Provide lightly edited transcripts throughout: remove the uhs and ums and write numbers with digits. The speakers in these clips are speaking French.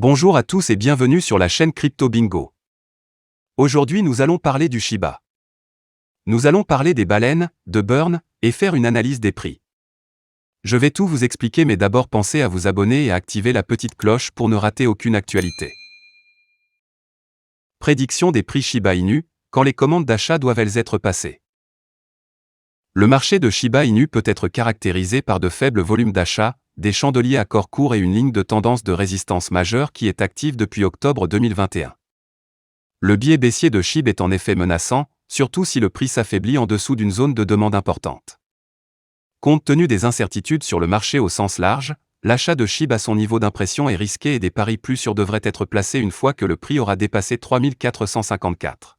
Bonjour à tous et bienvenue sur la chaîne Crypto Bingo. Aujourd'hui nous allons parler du Shiba. Nous allons parler des baleines, de burn, et faire une analyse des prix. Je vais tout vous expliquer mais d'abord pensez à vous abonner et à activer la petite cloche pour ne rater aucune actualité. Prédiction des prix Shiba Inu, quand les commandes d'achat doivent-elles être passées? Le marché de Shiba Inu peut être caractérisé par de faibles volumes d'achat, des chandeliers à corps court et une ligne de tendance de résistance majeure qui est active depuis octobre 2021. Le biais baissier de SHIB est en effet menaçant, surtout si le prix s'affaiblit en dessous d'une zone de demande importante. Compte tenu des incertitudes sur le marché au sens large, l'achat de SHIB à son niveau d'impression est risqué et des paris plus sûrs devraient être placés une fois que le prix aura dépassé 3454.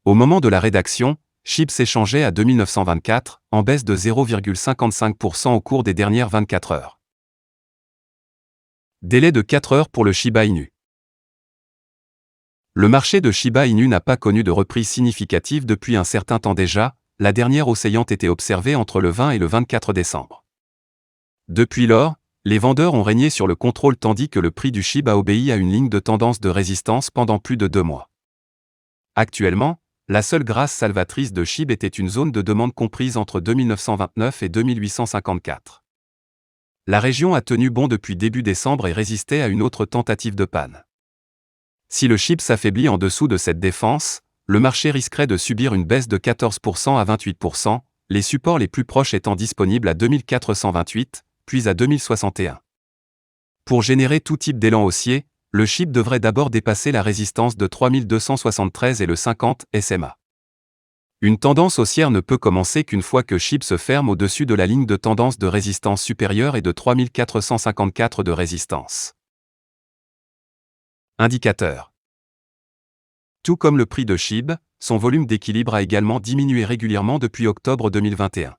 Au moment de la rédaction, SHIB s'échangeait à 2924, en baisse de 0,55% au cours des dernières 24 heures. Délai de 4 heures pour le Shiba Inu. Le marché de Shiba Inu n'a pas connu de reprise significative depuis un certain temps déjà, la dernière hausse ayant été observée entre le 20 et le 24 décembre. Depuis lors, les vendeurs ont régné sur le contrôle tandis que le prix du SHIB a obéi à une ligne de tendance de résistance pendant plus de 2 mois. Actuellement, la seule grâce salvatrice de SHIB était une zone de demande comprise entre 2929 et 2854. La région a tenu bon depuis début décembre et résistait à une autre tentative de panne. Si le SHIB s'affaiblit en dessous de cette défense, le marché risquerait de subir une baisse de 14% à 28%, les supports les plus proches étant disponibles à 2428, puis à 2061. Pour générer tout type d'élan haussier, le SHIB devrait d'abord dépasser la résistance de 3273 et le 50 SMA. Une tendance haussière ne peut commencer qu'une fois que SHIB se ferme au-dessus de la ligne de tendance de résistance supérieure et de 3454 de résistance. Indicateur. Tout comme le prix de SHIB, son volume d'équilibre a également diminué régulièrement depuis octobre 2021.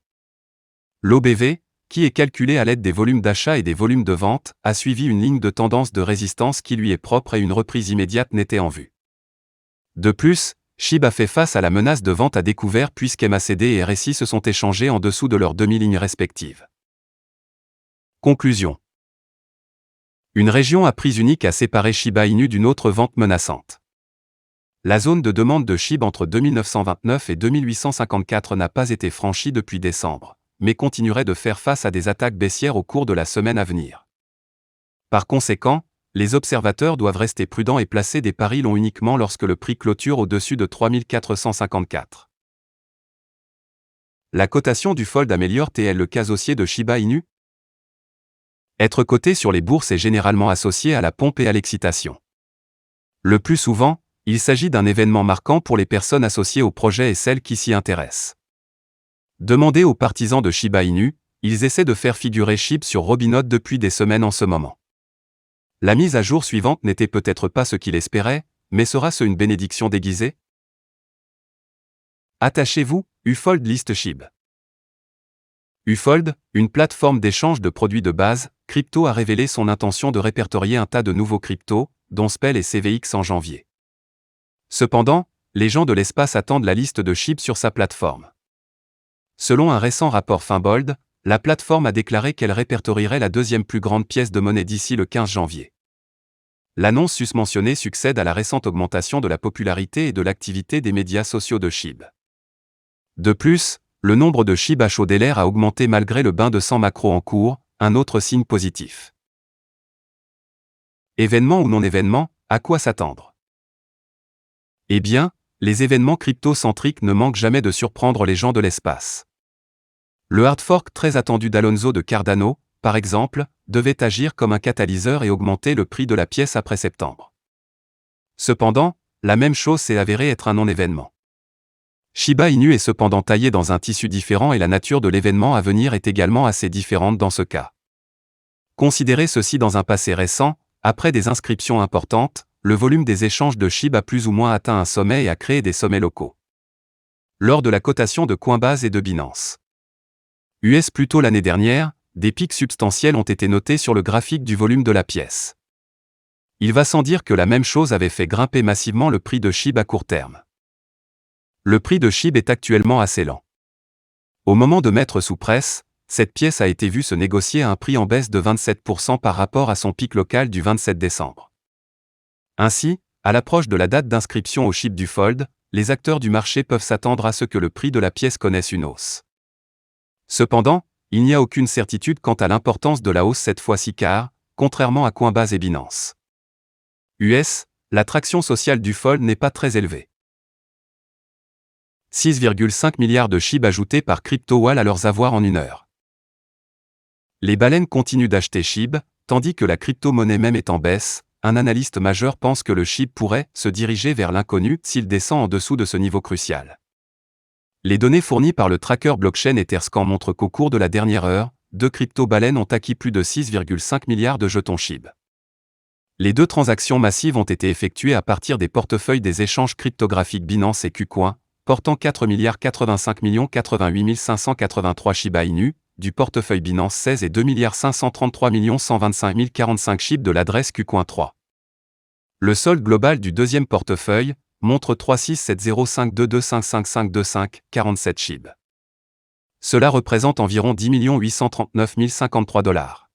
L'OBV, qui est calculé à l'aide des volumes d'achat et des volumes de vente, a suivi une ligne de tendance de résistance qui lui est propre et une reprise immédiate n'était en vue. De plus, SHIB a fait face à la menace de vente à découvert puisqu'MACD et RSI se sont échangés en dessous de leurs demi-lignes respectives. Conclusion. Une région à prise unique a séparé Shiba Inu d'une autre vente menaçante. La zone de demande de SHIB entre 2929 et 2854 n'a pas été franchie depuis décembre, mais continuerait de faire face à des attaques baissières au cours de la semaine à venir. Par conséquent, les observateurs doivent rester prudents et placer des paris longs uniquement lorsque le prix clôture au-dessus de 3454. La cotation du Fold améliore-t-elle le cas haussier de Shiba Inu? Être coté sur les bourses est généralement associé à la pompe et à l'excitation. Le plus souvent, il s'agit d'un événement marquant pour les personnes associées au projet et celles qui s'y intéressent. Demandez aux partisans de Shiba Inu, ils essaient de faire figurer SHIB sur Robinhood depuis des semaines en ce moment. La mise à jour suivante n'était peut-être pas ce qu'il espérait, mais sera-ce une bénédiction déguisée? Attachez-vous, Ufold liste SHIB. Ufold, une plateforme d'échange de produits de base, crypto a révélé son intention de répertorier un tas de nouveaux cryptos, dont Spell et CVX en janvier. Cependant, les gens de l'espace attendent la liste de SHIB sur sa plateforme. Selon un récent rapport Finbold, la plateforme a déclaré qu'elle répertorierait la deuxième plus grande pièce de monnaie d'ici le 15 janvier. L'annonce susmentionnée succède à la récente augmentation de la popularité et de l'activité des médias sociaux de SHIB. De plus, le nombre de SHIB à chaud délire a augmenté malgré le bain de sang macro en cours, un autre signe positif. Événement ou non-événement, à quoi s'attendre? Eh bien, les événements crypto-centriques ne manquent jamais de surprendre les gens de l'espace. Le hard fork très attendu d'Alonzo de Cardano, par exemple, devait agir comme un catalyseur et augmenter le prix de la pièce après septembre. Cependant, la même chose s'est avérée être un non-événement. Shiba Inu est cependant taillé dans un tissu différent et la nature de l'événement à venir est également assez différente dans ce cas. Considérez ceci dans un passé récent, après des inscriptions importantes, le volume des échanges de SHIB a plus ou moins atteint un sommet et a créé des sommets locaux. Lors de la cotation de Coinbase et de Binance US plus tôt l'année dernière, des pics substantiels ont été notés sur le graphique du volume de la pièce. Il va sans dire que la même chose avait fait grimper massivement le prix de SHIB à court terme. Le prix de SHIB est actuellement assez lent. Au moment de mettre sous presse, cette pièce a été vue se négocier à un prix en baisse de 27% par rapport à son pic local du 27 décembre. Ainsi, à l'approche de la date d'inscription au SHIB du Fold, les acteurs du marché peuvent s'attendre à ce que le prix de la pièce connaisse une hausse. Cependant, il n'y a aucune certitude quant à l'importance de la hausse cette fois-ci car, contrairement à Coinbase et Binance US, l'attraction sociale du Fold n'est pas très élevée. 6,5 milliards de SHIB ajoutés par CryptoWall à leurs avoirs en une heure. Les baleines continuent d'acheter SHIB, tandis que la crypto-monnaie même est en baisse. Un analyste majeur pense que le SHIB pourrait se diriger vers l'inconnu s'il descend en dessous de ce niveau crucial. Les données fournies par le tracker blockchain Etherscan montrent qu'au cours de la dernière heure, 2 crypto-baleines ont acquis plus de 6,5 milliards de jetons SHIB. Les 2 transactions massives ont été effectuées à partir des portefeuilles des échanges cryptographiques Binance et KuCoin, portant 4 85 88 583 Shiba Inu, du portefeuille Binance 16 et 2 533 125 045 SHIB de l'adresse KuCoin 3. Le solde global du deuxième portefeuille montre 367052255525 47 SHIB. Cela représente environ 10 839 053 $.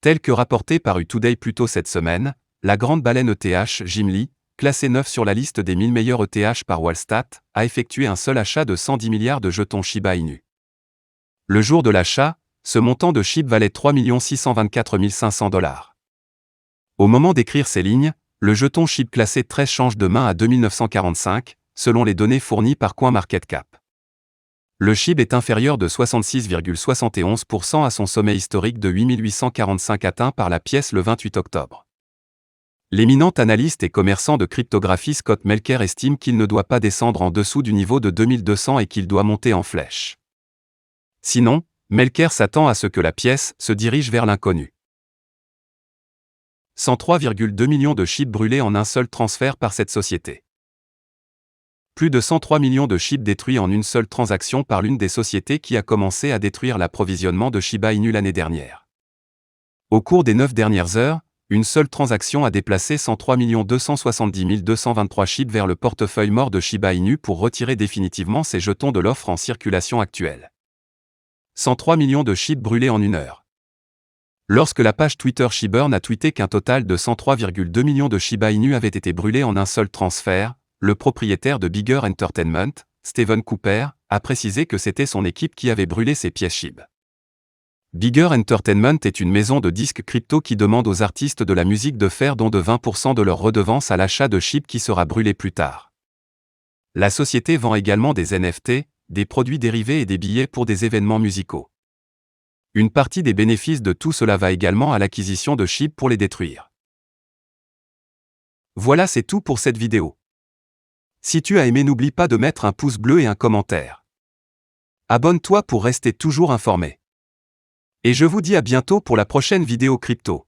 Tel que rapporté par U-Today plus tôt cette semaine, la grande baleine ETH Gimli, classée 9 sur la liste des 1000 meilleurs ETH par Wallstat, a effectué un seul achat de 110 milliards de jetons Shiba Inu. Le jour de l'achat, ce montant de SHIB valait 3 624 500 $. Au moment d'écrire ces lignes, le jeton SHIB classé 13 change de main à 2945, selon les données fournies par CoinMarketCap. Le SHIB est inférieur de 66,71% à son sommet historique de 8845 atteint par la pièce le 28 octobre. L'éminent analyste et commerçant de cryptographie Scott Melker estime qu'il ne doit pas descendre en dessous du niveau de 2200 et qu'il doit monter en flèche. Sinon, Melker s'attend à ce que la pièce se dirige vers l'inconnu. 103,2 millions de SHIB brûlés en un seul transfert par cette société. Plus de 103 millions de SHIB détruits en une seule transaction par l'une des sociétés qui a commencé à détruire l'approvisionnement de Shiba Inu l'année dernière. Au cours des 9 dernières heures, une seule transaction a déplacé 103 270 223 SHIB vers le portefeuille mort de Shiba Inu pour retirer définitivement ces jetons de l'offre en circulation actuelle. 103 millions de SHIB brûlés en une heure. Lorsque la page Twitter Shiburn a tweeté qu'un total de 103,2 millions de Shiba Inu avaient été brûlés en un seul transfert, le propriétaire de Bigger Entertainment, Stephen Cooper, a précisé que c'était son équipe qui avait brûlé ces pièces SHIB. Bigger Entertainment est une maison de disques crypto qui demande aux artistes de la musique de faire don de 20% de leur redevance à l'achat de SHIB qui sera brûlé plus tard. La société vend également des NFT, des produits dérivés et des billets pour des événements musicaux. Une partie des bénéfices de tout cela va également à l'acquisition de SHIB pour les détruire. Voilà, c'est tout pour cette vidéo. Si tu as aimé, n'oublie pas de mettre un pouce bleu et un commentaire. Abonne-toi pour rester toujours informé. Et je vous dis à bientôt pour la prochaine vidéo crypto.